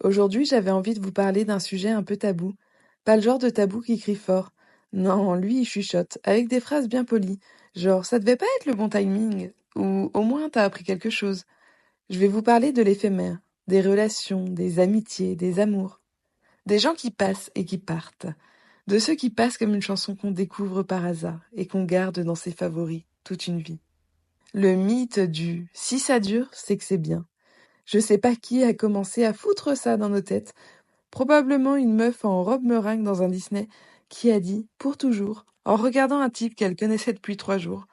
Aujourd'hui, j'avais envie de vous parler d'un sujet un peu tabou. Pas le genre de tabou qui crie fort. Non, lui, il chuchote, avec des phrases bien polies. Genre, ça devait pas être le bon timing. Ou au moins, t'as appris quelque chose. Je vais vous parler de l'éphémère, des relations, des amitiés, des amours. Des gens qui passent et qui partent. De ceux qui passent comme une chanson qu'on découvre par hasard et qu'on garde dans ses favoris toute une vie. Le mythe du si ça dure, c'est que c'est bien. Je sais pas qui a commencé à foutre ça dans nos têtes. Probablement une meuf en robe meringue dans un Disney qui a dit pour toujours en regardant un type qu'elle connaissait depuis 3 jours.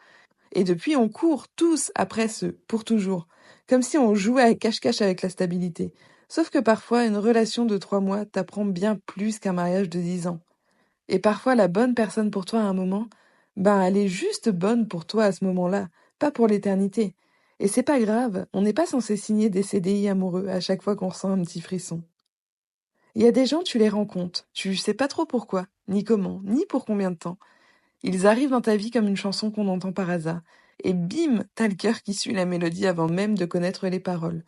Et depuis, on court tous après ce pour toujours, comme si on jouait à cache-cache avec la stabilité. Sauf que parfois, une relation de 3 mois t'apprend bien plus qu'un mariage de 10 ans. Et parfois, la bonne personne pour toi à un moment, ben, elle est juste bonne pour toi à ce moment-là, pas pour l'éternité. Et c'est pas grave, on n'est pas censé signer des CDI amoureux à chaque fois qu'on ressent un petit frisson. Il y a des gens, tu les rencontres, tu sais pas trop pourquoi, ni comment, ni pour combien de temps. Ils arrivent dans ta vie comme une chanson qu'on entend par hasard. Et bim, t'as le cœur qui suit la mélodie avant même de connaître les paroles.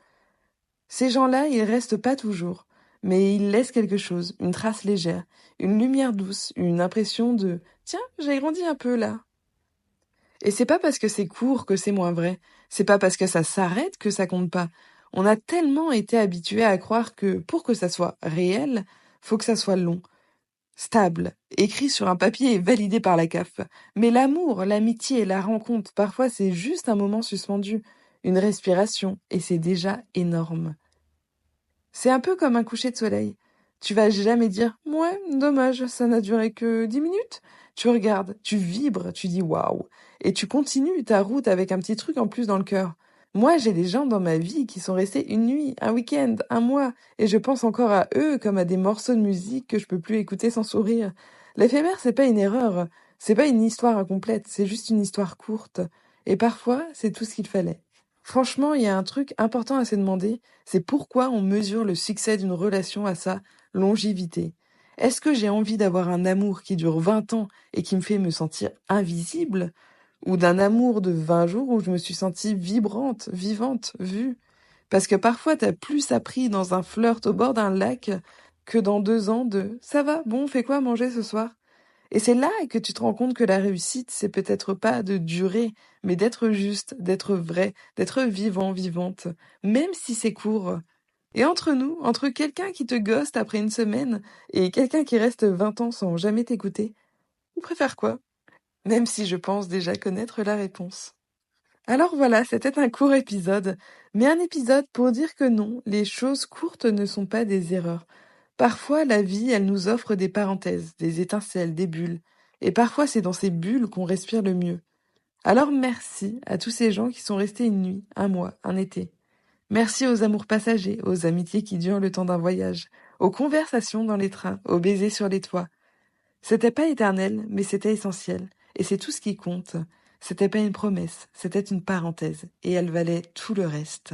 Ces gens-là, ils restent pas toujours, mais ils laissent quelque chose, une trace légère, une lumière douce, une impression de tiens, j'ai grandi un peu là. Et c'est pas parce que c'est court que c'est moins vrai, c'est pas parce que ça s'arrête que ça compte pas. On a tellement été habitués à croire que pour que ça soit réel, faut que ça soit long, stable, écrit sur un papier et validé par la CAF. Mais l'amour, l'amitié, la rencontre, parfois c'est juste un moment suspendu, une respiration, et c'est déjà énorme. C'est un peu comme un coucher de soleil. Tu vas jamais dire ouais, dommage, ça n'a duré que 10 minutes. Tu regardes, tu vibres, tu dis waouh, et tu continues ta route avec un petit truc en plus dans le cœur. Moi, j'ai des gens dans ma vie qui sont restés une nuit, un week-end, un mois, et je pense encore à eux comme à des morceaux de musique que je peux plus écouter sans sourire. L'éphémère, c'est pas une erreur, c'est pas une histoire incomplète, c'est juste une histoire courte. Et parfois, c'est tout ce qu'il fallait. Franchement, il y a un truc important à se demander, c'est pourquoi on mesure le succès d'une relation à sa longévité. Est-ce que j'ai envie d'avoir un amour qui dure 20 ans et qui me fait me sentir invisible? Ou d'un amour de 20 jours où je me suis sentie vibrante, vivante, vue? Parce que parfois t'as plus appris dans un flirt au bord d'un lac que dans 2 ans de «ça va, bon, on fait quoi à manger ce soir?» Et c'est là que tu te rends compte que la réussite, c'est peut-être pas de durer, mais d'être juste, d'être vrai, d'être vivant, vivante, même si c'est court. Et entre nous, entre quelqu'un qui te ghoste après une semaine et quelqu'un qui reste 20 ans sans jamais t'écouter, on préfère quoi? Même si je pense déjà connaître la réponse. Alors voilà, c'était un court épisode, mais un épisode pour dire que non, les choses courtes ne sont pas des erreurs. Parfois, la vie, elle nous offre des parenthèses, des étincelles, des bulles. Et parfois, c'est dans ces bulles qu'on respire le mieux. Alors merci à tous ces gens qui sont restés une nuit, un mois, un été. Merci aux amours passagers, aux amitiés qui durent le temps d'un voyage, aux conversations dans les trains, aux baisers sur les toits. C'était pas éternel, mais c'était essentiel. Et c'est tout ce qui compte. C'était pas une promesse, c'était une parenthèse. Et elle valait tout le reste.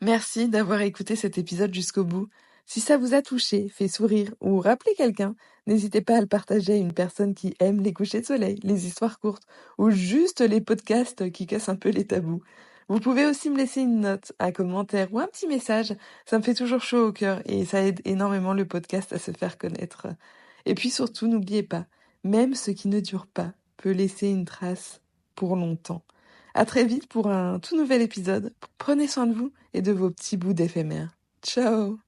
Merci d'avoir écouté cet épisode jusqu'au bout. Si ça vous a touché, fait sourire ou rappelé quelqu'un, n'hésitez pas à le partager à une personne qui aime les couchers de soleil, les histoires courtes ou juste les podcasts qui cassent un peu les tabous. Vous pouvez aussi me laisser une note, un commentaire ou un petit message. Ça me fait toujours chaud au cœur et ça aide énormément le podcast à se faire connaître. Et puis surtout, n'oubliez pas, même ce qui ne dure pas peut laisser une trace pour longtemps. À très vite pour un tout nouvel épisode. Prenez soin de vous et de vos petits bouts d'éphémère. Ciao!